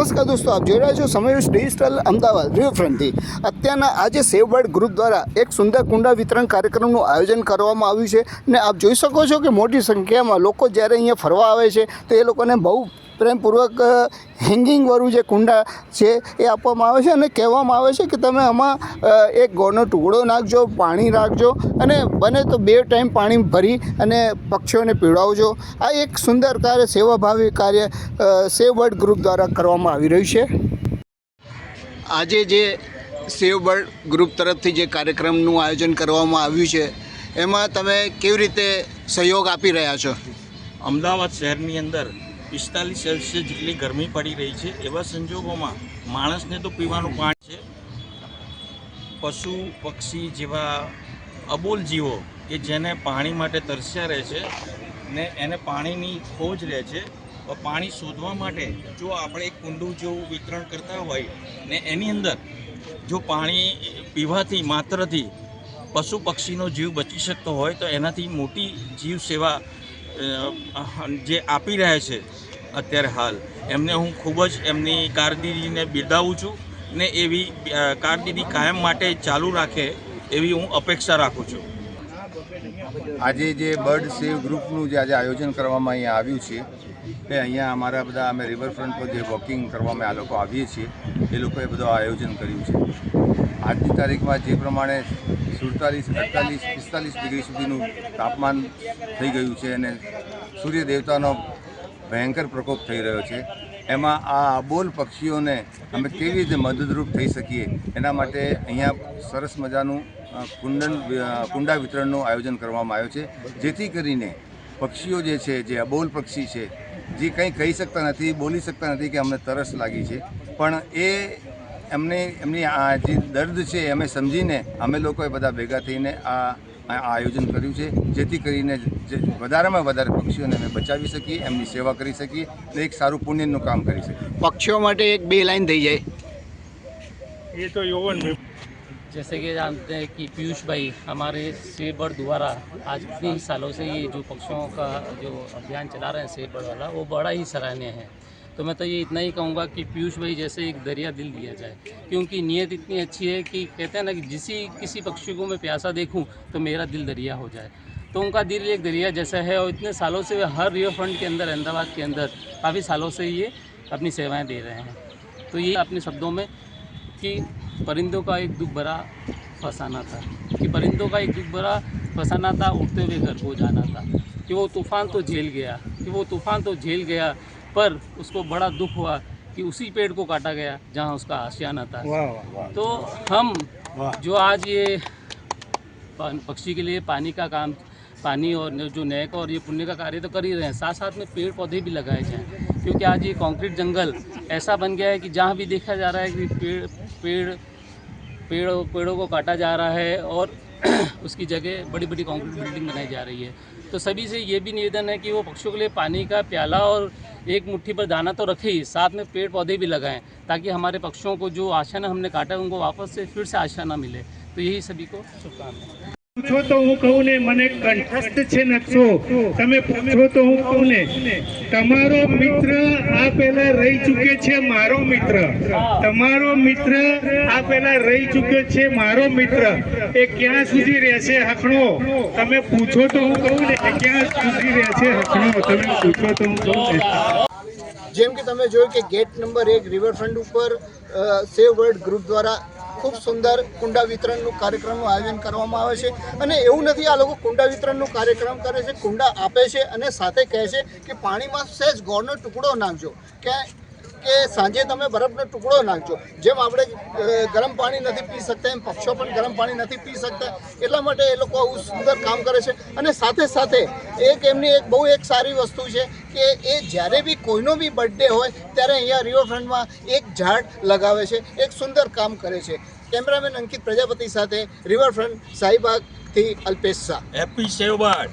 નમસ્કાર દોસ્તો, આપ જોઈ રહ્યા છો સમય ડિજિટલ અમદાવાદ રિવરફ્રન્ટથી. અત્યારના આજે સેવ બર્ડ ગ્રુપ દ્વારા એક સુંદર કુંડા વિતરણ કાર્યક્રમનું આયોજન કરવામાં આવ્યું છે ને આપ જોઈ શકો છો કે મોટી સંખ્યામાં લોકો જ્યારે અહીંયા ફરવા આવે છે તો એ લોકોને બહુ પ્રેમપૂર્વક હેંગિંગવાળું જે કુંડા છે એ આપવામાં આવે છે અને કહેવામાં આવે છે કે તમે આમાં એક ગોળનો ટુકડો નાખજો, પાણી રાખજો અને બને તો 2 ટાઈમ પાણી ભરી અને પક્ષીઓને પીવડાવજો. આ એક સુંદર કાર્ય, સેવાભાવી કાર્ય સેવ બર્ડ ગ્રુપ દ્વારા કરવામાં આવી રહ્યું છે. આજે જે સેવ બર્ડ ગ્રુપ તરફથી જે કાર્યક્રમનું આયોજન કરવામાં આવ્યું છે એમાં તમે કેવી રીતે સહયોગ આપી રહ્યા છો? અમદાવાદ શહેરની અંદર 45 સેલ્સિયસ જેટલી ગરમી પડી રહી છે. એવા સંજોગોમાં માણસને તો પીવાનું પાણી છે, પશુ પક્ષી જેવા અબોલ જીવો કે જેને પાણી માટે તરસ્યા રહે છે ને એને પાણીની ખોજ રહે છે, પાણી શોધવા માટે જો આપણે એક કુંડું જેવું વિતરણ કરતા હોય ને એની અંદર જો પાણી પીવાથી માત્રથી પશુ પક્ષીનો જીવ બચી શકતો હોય તો એનાથી મોટી જીવ સેવા જે આપી રહ્યા છે અત્યારે હાલ, એમને હું ખૂબ જ એમની કારકિર્દીને બિરદાવું છું ને એવી કારકિર્દી કાયમ માટે ચાલુ રાખે એવી હું અપેક્ષા રાખું છું. આજે જે બર્ડ સેવ ગ્રુપનું જે આજે આયોજન કરવામાં અહીંયા આવ્યું છે એ અહીંયા અમારા બધા અમે રિવરફ્રન્ટ પર જે વોકિંગ કરવામાં આ લોકો આવીએ છીએ એ લોકોએ બધું આયોજન કર્યું છે. આજની તારીખમાં જે પ્રમાણે 47, 48, 45 ડિગ્રી સુધીનું તાપમાન થઈ ગયું છે અને સૂર્ય દેવતાનો ભયંકર પ્રકોપ થઈ રહ્યો છે, એમાં આ અબોલ પક્ષીઓને અમે કેવી રીતે મદદરૂપ થઈ શકીએ એના માટે અહીંયા સરસ મજાનું કુંડા વિતરણનું આયોજન કરવામાં આવ્યું છે, જેથી કરીને પક્ષીઓ જે છે, જે અબોલ પક્ષી છે, જે કંઈ કહી શકતા નથી, બોલી શકતા નથી કે અમને તરસ લાગી છે, પણ એ એમની આ જે દર્દ છે અમે સમજીને અમે લોકોએ બધા ભેગા થઈને આ આયોજન કર્યું છે, જેથી કરીને વધારેમાં વધારે પક્ષીઓને અમે બચાવી શકીએ, એમની સેવા કરી શકીએ અને એક સારું પુણ્યનું કામ કરી શકીએ. પક્ષીઓ માટે 1-2 લાइन થઈ જાય ये तो यौवन में जैसे कि जानते हैं कि पीयूष भाई हमारे सेव बर्ड द्वारा आज इतने ही सालों से ये जो पक्षियों का जो अभियान चला रहे हैं सेव बर्ड वाला, वो बड़ा ही सराहनीय है. तो मैं तो ये इतना ही कहूँगा कि पीयूष भाई जैसे एक दरिया दिल दिया जाए, क्योंकि नीयत इतनी अच्छी है कि कहते हैं ना कि किसी पक्षी को मैं प्यासा देखूँ तो मेरा दिल दरिया हो जाए. तो उनका दिल एक दरिया जैसा है और इतने सालों से हर रिवर फ्रंट के अंदर, अहमदाबाद के अंदर काफ़ी सालों से ये अपनी सेवाएँ दे रहे हैं. तो ये अपने शब्दों में कि परिंदों का एक दुख भरा फसाना था, कि परिंदों का एक दुख भरा फसाना था, उठते हुए घर को जाना था, कि वो तूफ़ान तो झेल गया, पर उसको बड़ा दुख हुआ कि उसी पेड़ को काटा गया जहाँ उसका आशियाना था. तो हम जो आज ये पक्षी के लिए पानी का काम, पानी और जो नेक और ये पुण्य का कार्य तो कर ही रहे हैं, साथ साथ में पेड़ पौधे भी लगाए जाएँ, क्योंकि आज ये कंक्रीट जंगल ऐसा बन गया है कि जहाँ भी देखा जा रहा है कि पेड़ों को काटा जा रहा है और उसकी जगह बड़ी बड़ी कंक्रीट बिल्डिंग बनाई जा रही है. तो सभी से ये भी निवेदन है कि वो पक्षियों के लिए पानी का प्याला और एक मुट्ठी पर दाना तो रखे ही, साथ में पेड़ पौधे भी लगाएं, ताकि हमारे पक्षियों को जो आशाना हमने काटा है उनको वापस से फिर से आशाना मिले. तो यही सभी को शुभकामनाएं. पूछो तो हूँ कहूँ ने मने कंठस्थ छे नक्शो, तमे पूछो तो हूँ कहूँ ने तमारो मित्र आ पहला रही चुके छे मारो मित्र, तमारो मित्र आ पहला रही चुके छे मारो मित्र, ए क्या सुधी रहेशे हखणो? तमे पूछो तो हूँ कहूँ ने क्या सुधी रहेशे हखणो? तमे पूछो तो हूँ कहूँ ने. જેમ કે તમે જોયું કે ગેટ નંબર 1 રિવરફ્રન્ટ ઉપર સેવ બર્ડ ગ્રુપ દ્વારા ખૂબ સુંદર કુંડા વિતરણનું કાર્યક્રમનું આયોજન કરવામાં આવે છે. અને એવું નથી આ લોકો કુંડા વિતરણનું કાર્યક્રમ કરે છે, કુંડા આપે છે અને સાથે કહે છે કે પાણીમાં સહેજ ગોળનો ટુકડો નાખજો, કે સાંજે તમે બરફનો ટુકડો નાખજો. જેમ આપણે ગરમ પાણી નથી પી શકતા એમ પક્ષીઓ પણ ગરમ પાણી નથી પી શકતા, એટલા માટે એ લોકો આવું સુંદર કામ કરે છે. અને સાથે સાથે એમની બહુ એક સારી વસ્તુ છે કે એ જ્યારે બી કોઈનો બી બર્થડે હોય ત્યારે અહીંયા રિવરફ્રન્ટમાં એક ઝાડ લગાવે છે, એક સુંદર કામ કરે છે. કેમેરામેન અંકિત પ્રજાપતિ સાથે રિવરફ્રન્ટ શાહીબાગથી અલ્પેશ શાહ. હેપી સેવ બર્ડ.